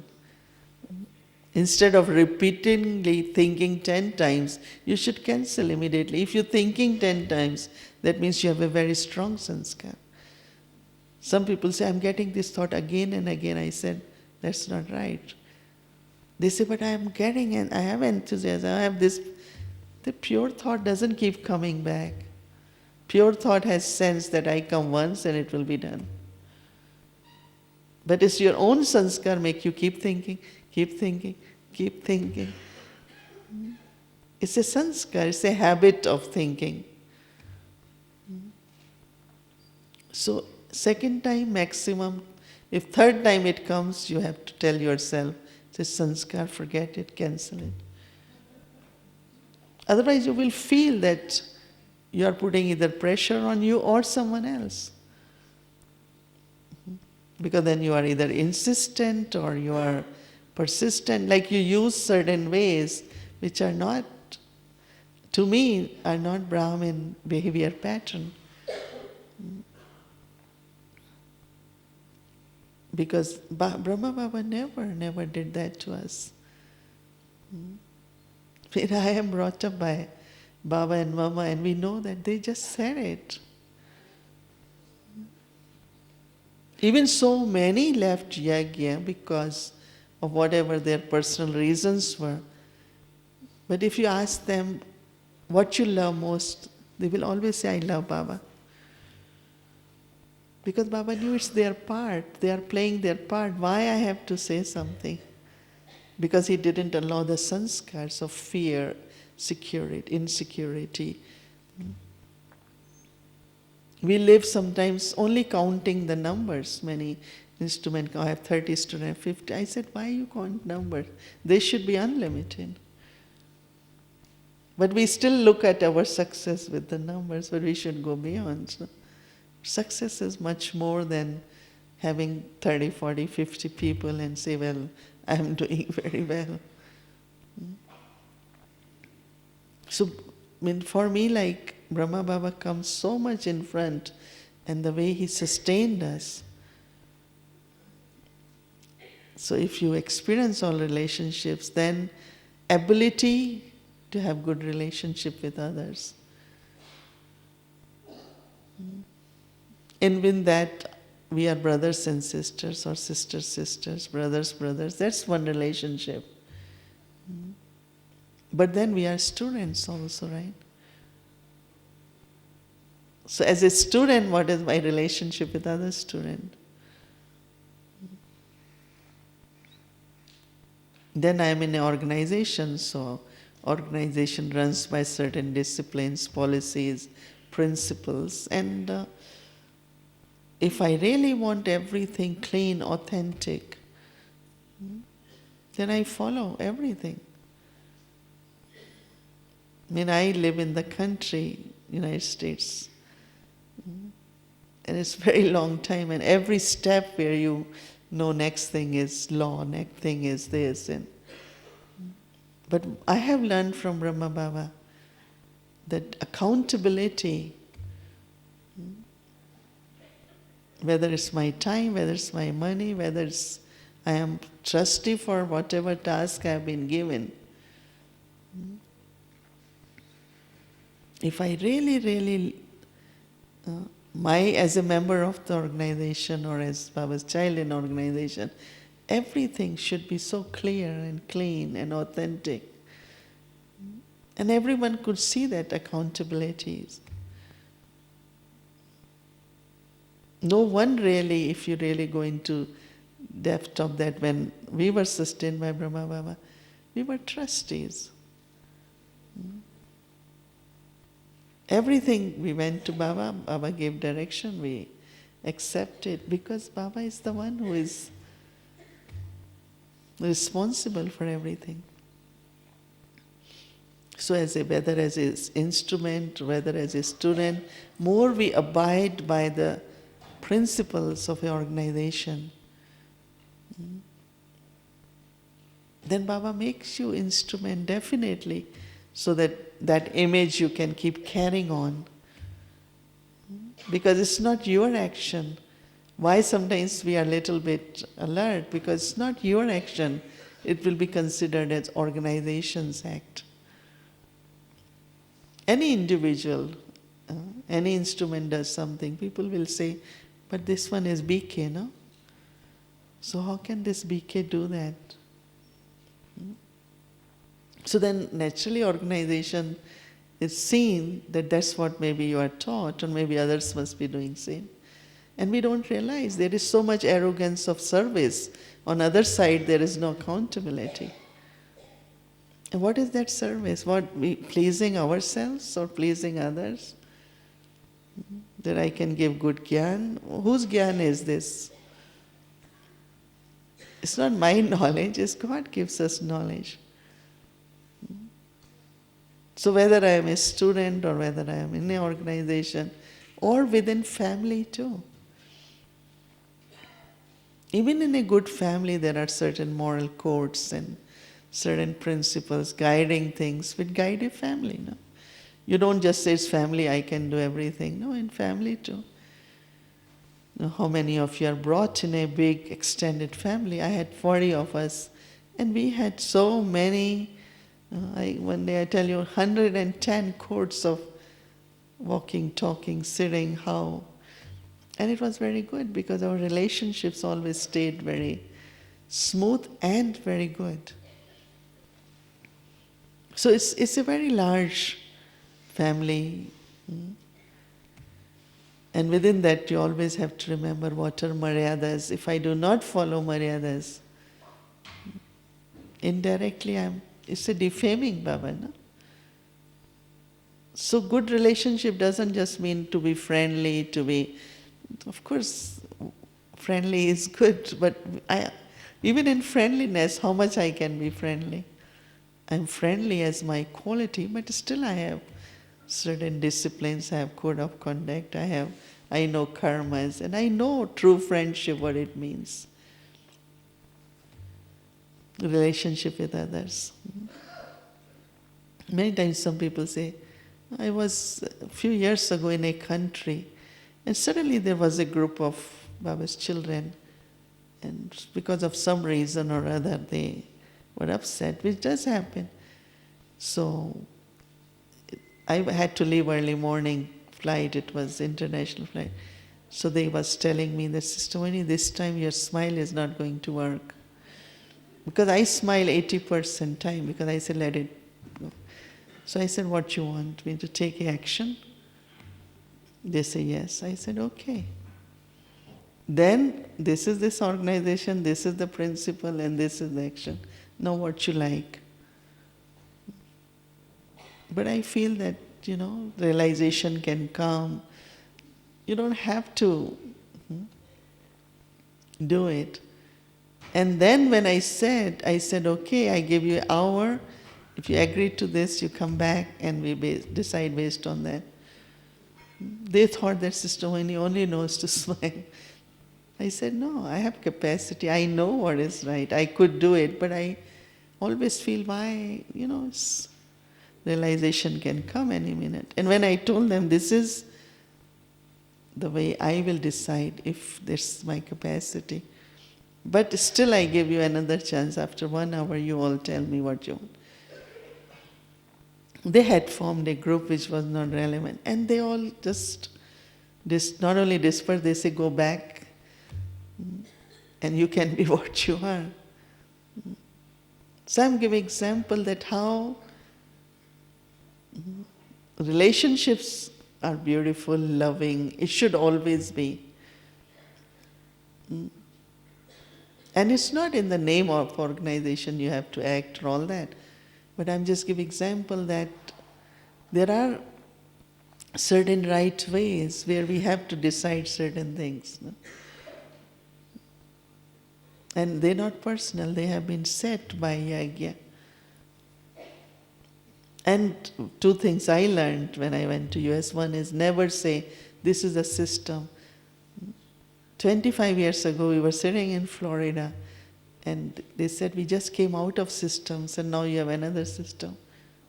Instead of repeatedly thinking 10 times, you should cancel immediately. If you're thinking 10 times, that means you have a very strong sanskar. Some people say, I'm getting this thought again and again. I said, that's not right. They say, but I am getting it, I have enthusiasm, I have this. The pure thought doesn't keep coming back. Pure thought has sense that I come once and it will be done. But it's your own sanskar make you keep thinking, keep thinking, keep thinking. It's a sanskar, it's a habit of thinking. So second time maximum, if third time it comes, you have to tell yourself, it's a sanskar, forget it, cancel it. Otherwise you will feel that you are putting either pressure on you or someone else. Because then you are either insistent or you are persistent, like you use certain ways which are not, to me, are not Brahmin behavior pattern. Because Brahma Baba never did that to us. I am brought up by Baba and Mama, and we know that they just said it. Even so many left Yajna because of whatever their personal reasons were. But if you ask them what you love most, they will always say, I love Baba. Because Baba knew it's their part, they are playing their part. Why I have to say something? Because he didn't allow the sanskars of fear, insecurity. We live sometimes only counting the numbers. Many instruments, I have 30 students, 50. I said, why you count numbers? They should be unlimited. But we still look at our success with the numbers, but we should go beyond. So success is much more than having 30, 40, 50 people and say, well, I am doing very well. So, for me, like Brahma Baba comes so much in front, and the way he sustained us. So if you experience all relationships, then ability to have good relationship with others. And with that, we are brothers and sisters, or sisters, brothers. That's one relationship. But then we are students also, right? So as a student, what is my relationship with other student? Then I am in an organization, so organization runs by certain disciplines, policies, principles, and if I really want everything clean, authentic, then I follow everything. I live in the country, United States, and it's a very long time, and every step where you know next thing is law, next thing is this. But I have learned from Brahma Baba that accountability, whether it's my time, whether it's my money, whether it's I am trustee for whatever task I have been given, if I really, as a member of the organization or as Baba's child in organization, everything should be so clear and clean and authentic. And everyone could see that accountability. No one really, if you really go into depth of that, when we were sustained by Brahma Baba, we were trustees. Everything we went to Baba, Baba gave direction, we accepted, because Baba is the one who is responsible for everything. So whether as an instrument, whether as a student, more we abide by the principles of an organization, then Baba makes you instrument definitely, so that image you can keep carrying on. Because it's not your action. Why sometimes we are a little bit alert? Because it's not your action. It will be considered as organization's act. Any individual, any instrument does something, people will say, but this one is BK, no? So how can this BK do that? So then naturally organization is seen that that's what maybe you are taught, or maybe others must be doing same. And we don't realize there is so much arrogance of service. On the other side, there is no accountability. And what is that service? Pleasing ourselves or pleasing others? That I can give good gyan. Whose gyan is this? It's not my knowledge, it's God gives us knowledge. So whether I am a student or whether I am in an organization or within family too. Even in a good family, there are certain moral codes and certain principles guiding things which guide a family. No? You don't just say it's family, I can do everything. No, in family too. You know, how many of you are brought in a big extended family? I had 40 of us, and we had so many. One day I tell you, 110 codes of walking, talking, sitting, how. And it was very good because our relationships always stayed very smooth and very good. So it's a very large family. And within that, you always have to remember what are maryadas. If I do not follow maryadas, indirectly it's a defaming bhava, no? So good relationship doesn't just mean to be friendly, to be, of course, friendly is good, but even in friendliness, how much I can be friendly? I'm friendly as my quality, but still I have certain disciplines, I have code of conduct, I know karmas, and I know true friendship, what it means. Relationship with others. Many times some people say, I was a few years ago in a country, and suddenly there was a group of Baba's children, and because of some reason or other they were upset, which does happen. So I had to leave early morning flight, it was international flight. So they was telling me that, Sister Mohini, this time your smile is not going to work. Because I smile 80% time, because I said, let it go. So I said, what you want me to take action? They say yes. I said, okay. Then this is this organization, this is the principle, and this is the action. Now what you like. But I feel that, realization can come. You don't have to do it. And then when I said, okay, I give you an hour. If you agree to this, you come back and we decide based on that. They thought that Sister Mohini only knows to smile. I said, no, I have capacity. I know what is right. I could do it, but I always feel why, realization can come any minute. And when I told them this is the way I will decide if this is my capacity. But still I give you another chance. After 1 hour, you all tell me what you want. They had formed a group which was not relevant. And they all just not only disperse, they say, go back and you can be what you are. So I'm giving example that how relationships are beautiful, loving. It should always be. And it's not in the name of organization you have to act or all that. But I'm just giving example that there are certain right ways where we have to decide certain things. No? And they're not personal, they have been set by Yagya. And 2 things I learned when I went to US. One is never say, this is a system. 25 years ago, we were sitting in Florida, and they said, we just came out of systems, and now you have another system.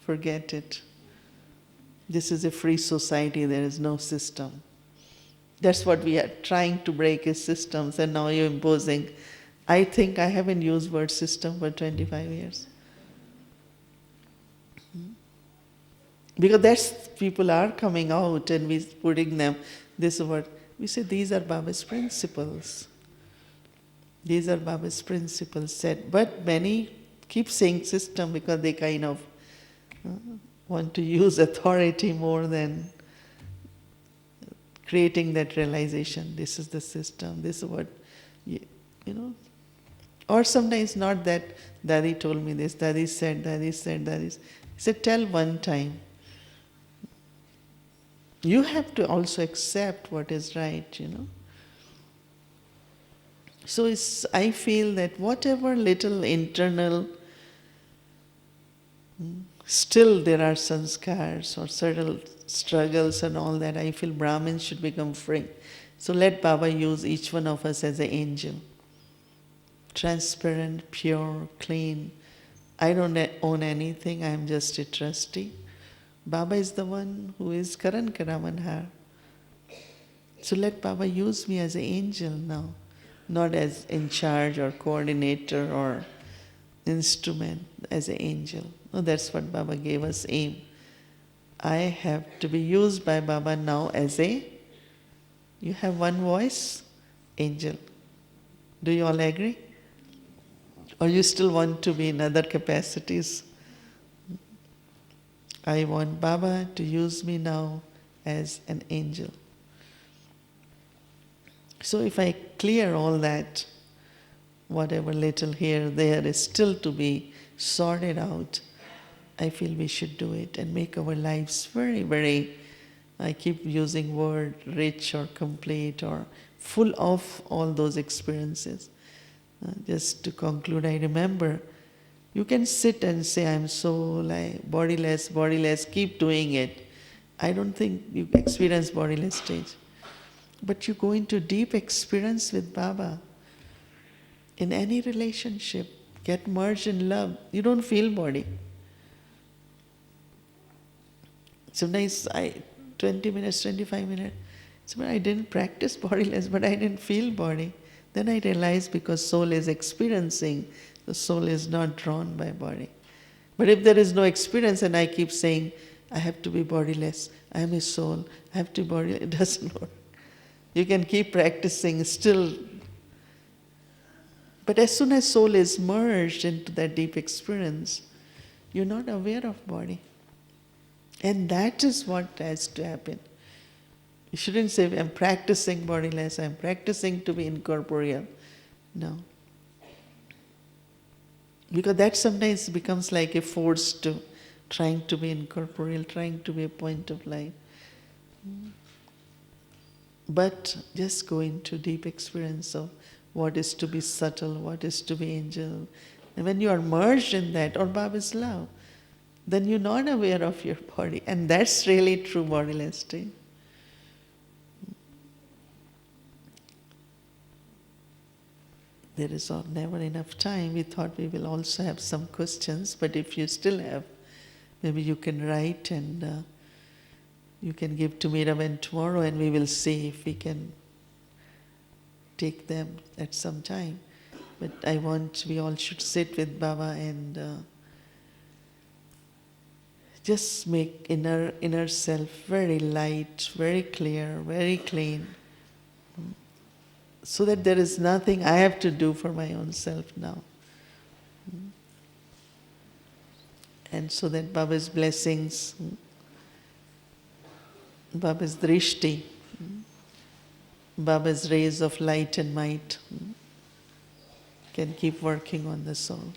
Forget it. This is a free society, there is no system. That's what we are trying to break is systems, and now you're imposing. I think I haven't used word system for 25 years. Because that's, people are coming out and we're putting them, this is what, we say these are Baba's principles. These are Baba's principles set. But many keep saying system because they kind of want to use authority more than creating that realization. This is the system, this is what, Or sometimes not that, Daddy told me this, Daddy said, Daddy said, Daddy said. He said, tell one time. You have to also accept what is right, So I feel that whatever little internal, still there are sanskars or certain struggles and all that. I feel Brahmins should become free. So let Baba use each one of us as an angel. transparent, pure, clean. I don't own anything, I am just a trustee. Baba is the one who is Karan Karamanhar. So let Baba use me as an angel now, not as in charge or coordinator or instrument, as an angel. No, that's what Baba gave us aim. I have to be used by Baba now as you have one voice, angel. Do you all agree? Or you still want to be in other capacities? I want Baba to use me now as an angel. So if I clear all that, whatever little here, there is still to be sorted out, I feel we should do it and make our lives very, very, I keep using word rich or complete or full of all those experiences. Just to conclude, I remember you can sit and say, I'm so bodiless, keep doing it. I don't think you experience bodiless stage. But you go into deep experience with Baba. In any relationship, get merged in love. You don't feel body. Sometimes 20 minutes, 25 minutes, so I didn't practice bodiless, but I didn't feel body. Then I realized because soul is experiencing, the soul is not drawn by body. But if there is no experience and I keep saying, I have to be bodiless, I am a soul, I have to be bodiless, it doesn't work. You can keep practicing still. But as soon as soul is merged into that deep experience, you're not aware of body. And that is what has to happen. You shouldn't say, I'm practicing bodiless, I'm practicing to be incorporeal. No. Because that sometimes becomes like a force to trying to be incorporeal, trying to be a point of light. But just go into deep experience of what is to be subtle, what is to be angel. And when you are merged in that, or Baba's love, then you're not aware of your body. And that's really true bodiless state. There is never enough time. We thought we will also have some questions, but if you still have, maybe you can write and you can give to Miraben tomorrow and we will see if we can take them at some time. But we all should sit with Baba and just make inner self very light, very clear, very clean, so that there is nothing I have to do for my own self now. And so that Baba's blessings, Baba's drishti, Baba's rays of light and might can keep working on the soul.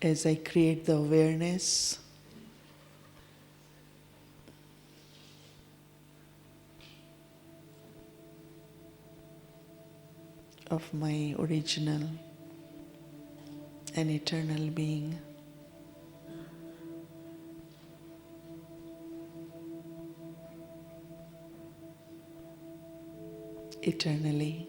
As I create the awareness of my original and eternal being, eternally,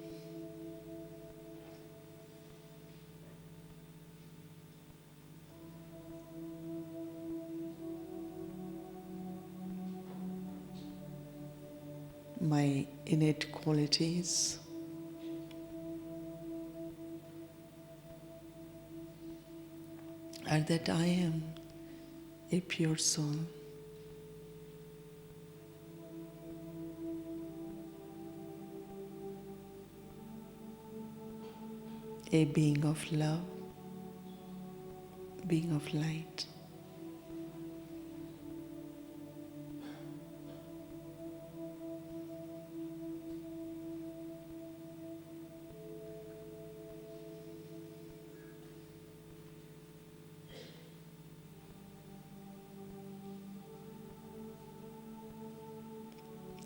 my innate qualities are that I am a pure soul, a being of love, being of light.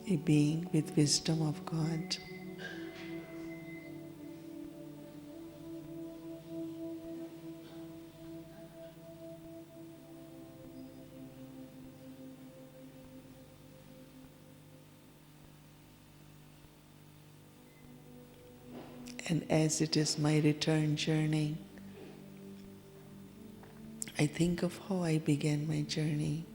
A being with wisdom of God. And as it is my return journey, I think of how I began my journey.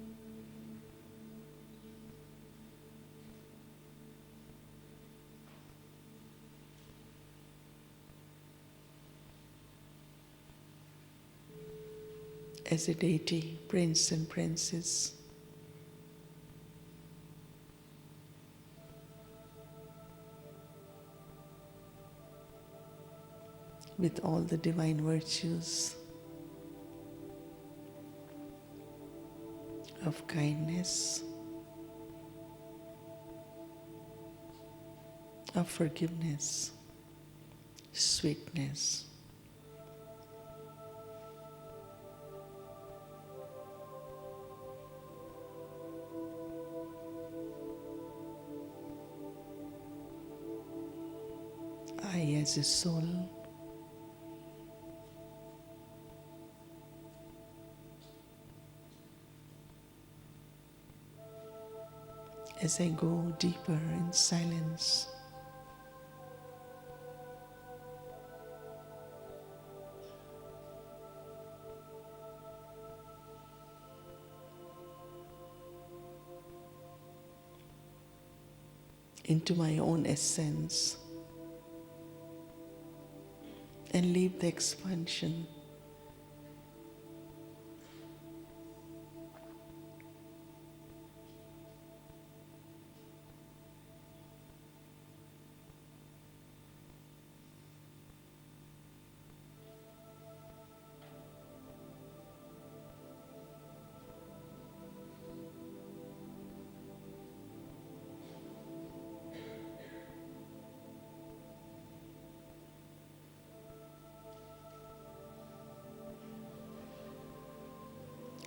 As a deity, prince and princess. With all the divine virtues of kindness, of forgiveness, sweetness, I as a soul as I go deeper in silence, into my own essence, and leave the expansion.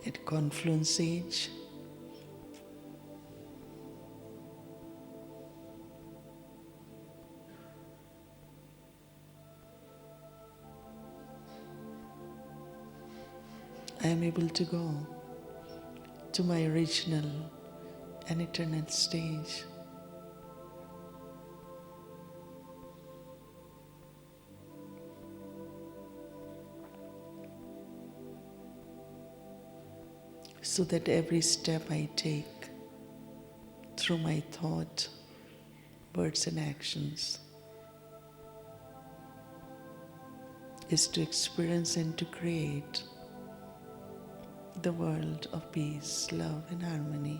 At confluence age, I am able to go to my original and eternal stage. So that every step I take through my thought, words and actions is to experience and to create the world of peace, love and harmony.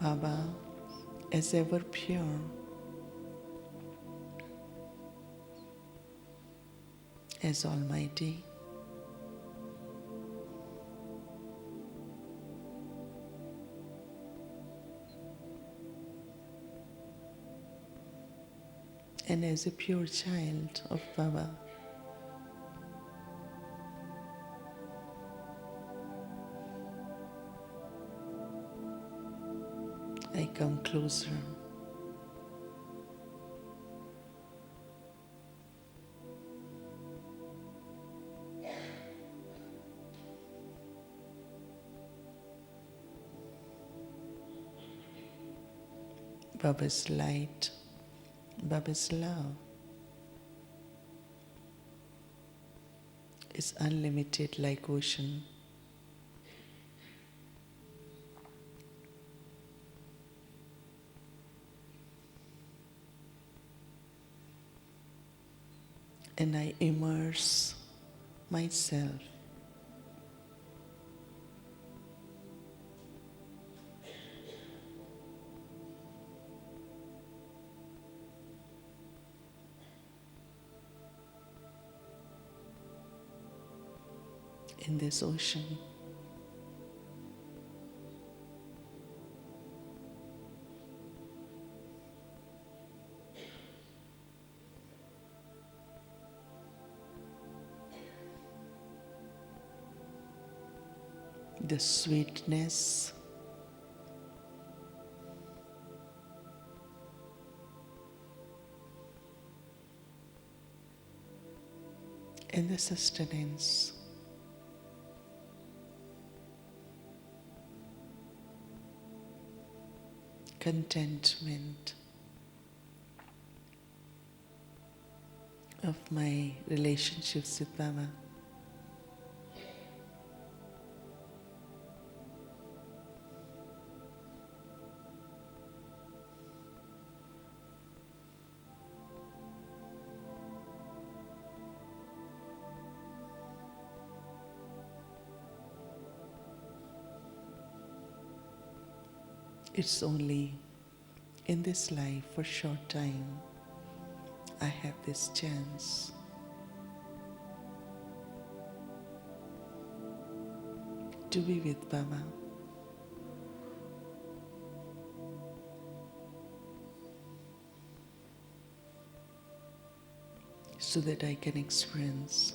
Baba, as ever pure, as almighty, and as a pure child of Baba, I come closer. Baba's light, Baba's love is unlimited like ocean. and I immerse myself in this ocean. The sweetness and the sustenance. Contentment of my relationships with Baba. It's only in this life for short time I have this chance to be with Baba. So that I can experience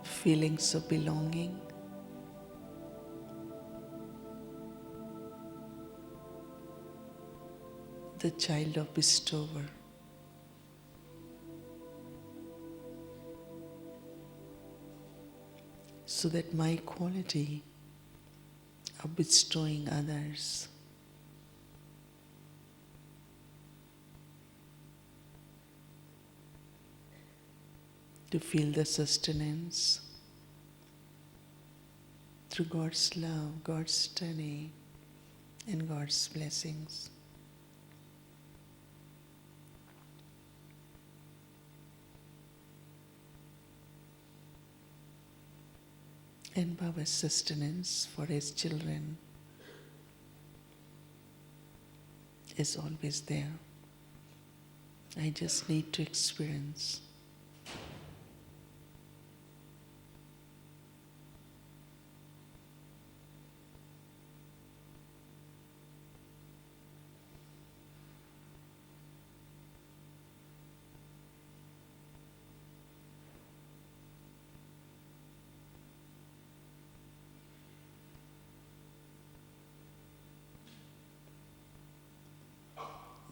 feelings of belonging, the child of bestower, so that my quality of bestowing others to feel the sustenance through God's love, God's study, and God's blessings. And Baba's sustenance for his children is always there. I just need to experience.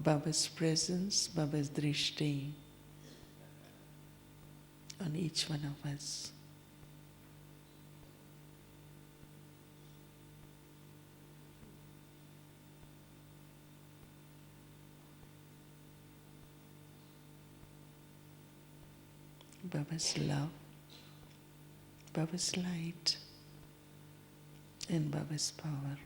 Baba's presence, Baba's drishti on each one of us. Baba's love, Baba's light, and Baba's power.